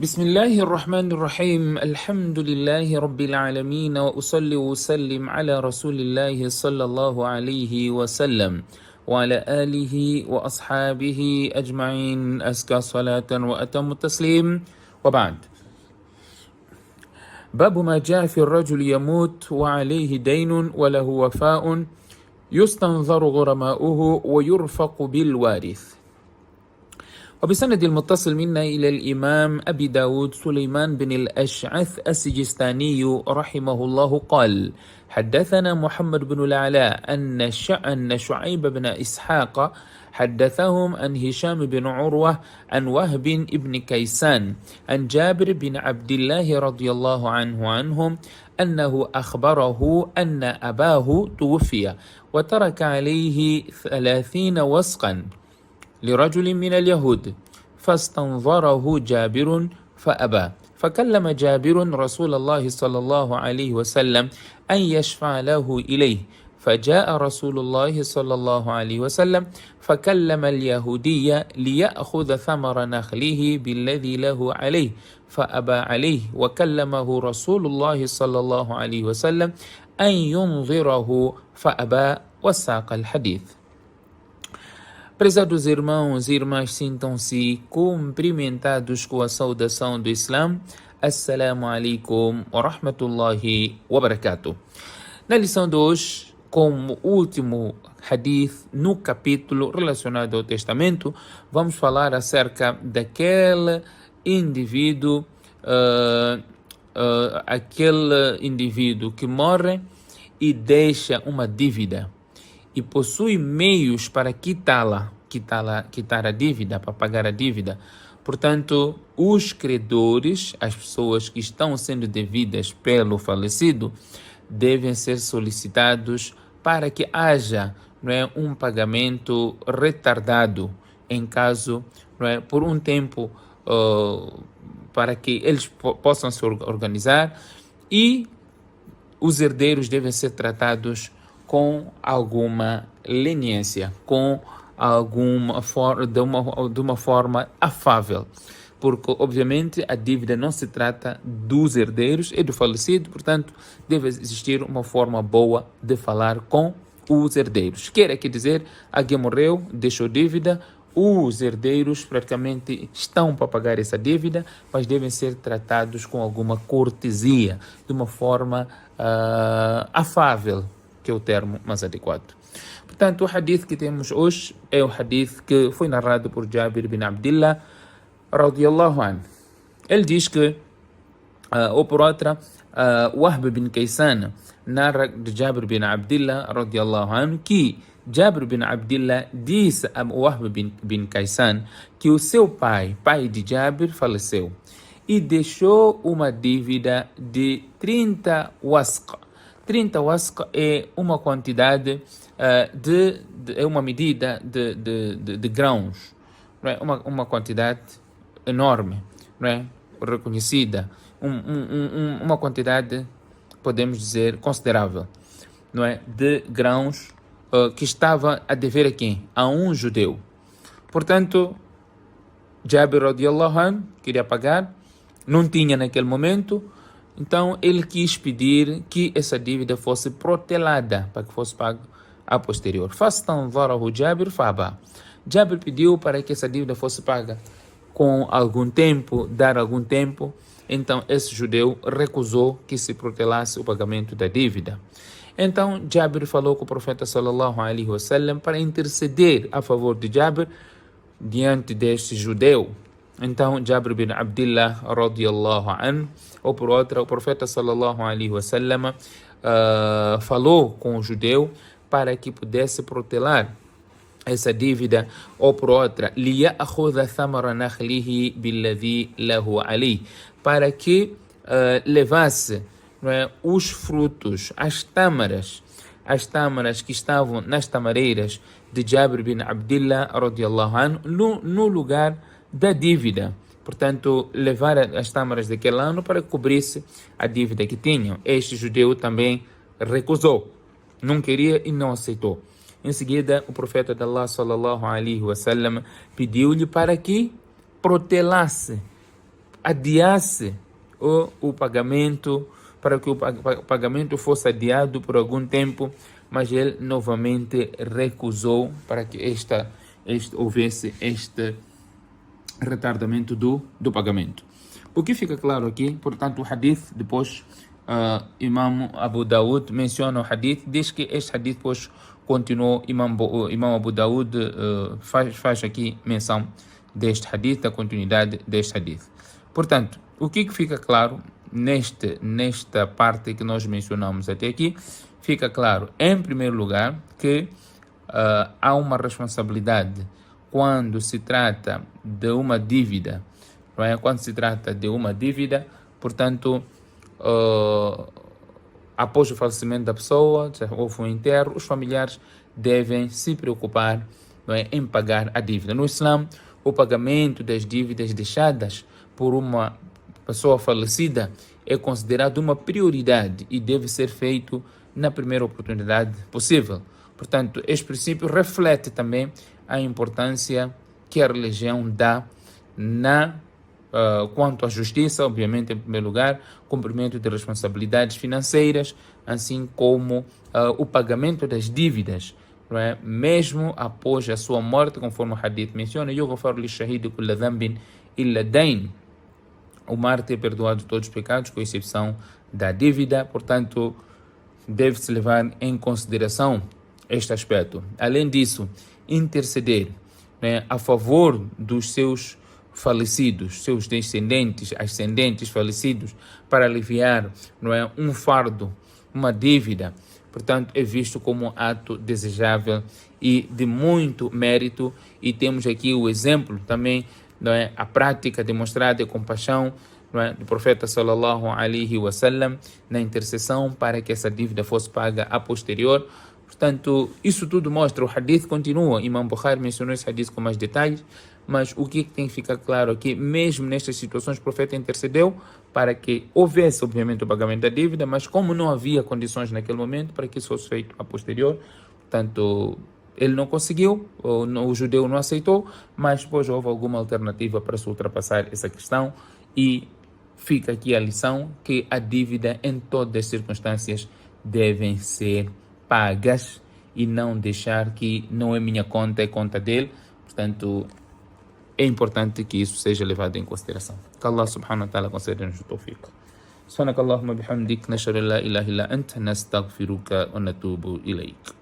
بسم الله الرحمن الرحيم الحمد لله رب العالمين وأصلي وأسلم على رسول الله صلى الله عليه وسلم وعلى آله وأصحابه أجمعين أزكى صلاة وأتم التسليم وبعد. باب ما جاء في الرجل يموت وعليه دين وله وفاء يستنظر غرماؤه ويرفق بالوارث. وبسند المتصل منا إلى الإمام أبي داود سليمان بن الأشعث السجستاني رحمه الله قال: حدثنا محمد بن العلاء أن شعيب بن إسحاق حدثهم عن هشام بن عروة عن وهب بن كيسان عن جابر بن عبد الله رضي الله عنهم أنه أخبره أن أباه توفي وترك عليه 30 وسقا لرجل من اليهود، فاستنظره جابر فأبى، فكلم جابر رسول الله صلى الله عليه وسلم أن يشفع له إليه، فجاء رسول الله صلى الله عليه وسلم فكلم اليهودي ليأخذ ثمر نخله بالذي له عليه، فأبى عليه، وكلمه رسول الله صلى الله عليه وسلم أن ينظره فأبى، وساق الحديث. Prezados irmãos e irmãs, sintam-se cumprimentados com a saudação do Islã. Assalamu alaikum wa rahmatullahi wa barakatuh. Na lição de hoje, como último hadith no capítulo relacionado ao testamento, vamos falar acerca daquele indivíduo, que morre e deixa uma dívida e possui meios para quitar a dívida, para pagar a dívida. Portanto, os credores, as pessoas que estão sendo devidas pelo falecido, devem ser solicitados para que haja, um pagamento retardado, em caso, por um tempo, para que eles possam se organizar, e os herdeiros devem ser tratados com alguma leniência, de uma forma afável, porque obviamente a dívida não se trata dos herdeiros e do falecido, portanto deve existir uma forma boa de falar com os herdeiros. Quer aqui dizer, alguém morreu, deixou dívida, os herdeiros praticamente estão para pagar essa dívida, mas devem ser tratados com alguma cortesia, de uma forma afável, que é o termo mais adequado. Portanto, o hadith que temos hoje é o hadith que foi narrado por Jabir bin Abdillah radiyallahu anhu. Ele diz que, ou por outra, Wahb bin Kaysan narra de Jabir bin Abdillah radiyallahu anhu que Jabir bin Abdillah disse a Wahb bin Kaysan que o seu pai de Jabir, faleceu e deixou uma dívida de 30 wasq. 30 wasq é uma quantidade é uma medida de grãos, não é? Uma quantidade enorme, não é? Reconhecida, uma quantidade, podemos dizer, considerável, não é? De grãos que estava a dever a quem? A um judeu. Portanto, Jabir radiyallahu anhu queria pagar, não tinha naquele momento. Então ele quis pedir que essa dívida fosse protelada para que fosse pago a posterior. Fastanzarahu Jabir faba. Jabir pediu para que essa dívida fosse paga com algum tempo, dar algum tempo. Então esse judeu recusou que se protelasse o pagamento da dívida. Então Jabir falou com o profeta sallallahu alaihi wasallam para interceder a favor de Jabir diante deste judeu. Então Jabir bin Abdillah radiyallahu anhu, ou por outra, o profeta sallallahu alaihi wasallam falou com o judeu para que pudesse protelar essa dívida, ou por outra, liya'khudha thamara nakhlihi billadhi lahu alayh, para que levasse, os frutos, as tâmaras que estavam nas tamareiras de Jabir bin Abdillah radiyallahu anhu no lugar da dívida. Portanto, levar as tâmaras daquele ano para que cobrisse a dívida que tinham. Este judeu também recusou, não queria e não aceitou. Em seguida, o profeta de Allah sallallahu alaihi wasallam pediu-lhe para que protelasse adiasse o pagamento, para que o pagamento fosse adiado por algum tempo, mas ele novamente recusou para que houvesse este retardamento do pagamento. O que fica claro aqui, portanto, o hadith, depois Imam Abu Daud menciona o hadith, diz que este hadith depois continuou, Imam Abu Daud faz aqui menção deste hadith, da continuidade deste hadith. Portanto, o que fica claro nesta parte que nós mencionamos até aqui? Fica claro, em primeiro lugar, que há uma responsabilidade quando se trata de uma dívida, não é? Quando se trata de uma dívida, portanto, após o falecimento da pessoa, houve um enterro, os familiares devem se preocupar, não é, em pagar a dívida. No Islã, o pagamento das dívidas deixadas por uma pessoa falecida é considerado uma prioridade e deve ser feito na primeira oportunidade possível. Portanto, este princípio reflete também a importância que a religião dá quanto à justiça, obviamente, em primeiro lugar, cumprimento de responsabilidades financeiras, assim como o pagamento das dívidas, não é? Mesmo após a sua morte, conforme o hadith menciona, يغفر للشهيد كل ذنب إلا الدين. O mártir é perdoado de todos os pecados, com exceção da dívida. Portanto, deve-se levar em consideração este aspecto. Além disso, interceder, né, a favor dos seus falecidos, seus descendentes, ascendentes falecidos, para aliviar, não é, um fardo, uma dívida. Portanto, é visto como um ato desejável e de muito mérito. E temos aqui o exemplo também, não é, a prática demonstrada de compaixão, não é, do profeta sallallahu alaihi wasallam na intercessão para que essa dívida fosse paga a posterior. Portanto, isso tudo mostra, o hadith continua, Imam Bukhari mencionou esse hadith com mais detalhes, mas o que tem que ficar claro aqui, mesmo nestas situações, o profeta intercedeu para que houvesse, obviamente, o pagamento da dívida, mas como não havia condições naquele momento para que isso fosse feito a posterior, portanto, ele não conseguiu, o judeu não aceitou, mas depois houve alguma alternativa para se ultrapassar essa questão e fica aqui a lição que a dívida em todas as circunstâncias devem ser pagas e não deixar que não é minha conta, é conta dele. Portanto, é importante que isso seja levado em consideração. Que Allah subhanahu wa ta'ala conceda-nos o tawfiq. Subhanakallahumma bihamdik, nashhadu an la ilaha illa anta, nastaghfiruka wa natubu ilayk.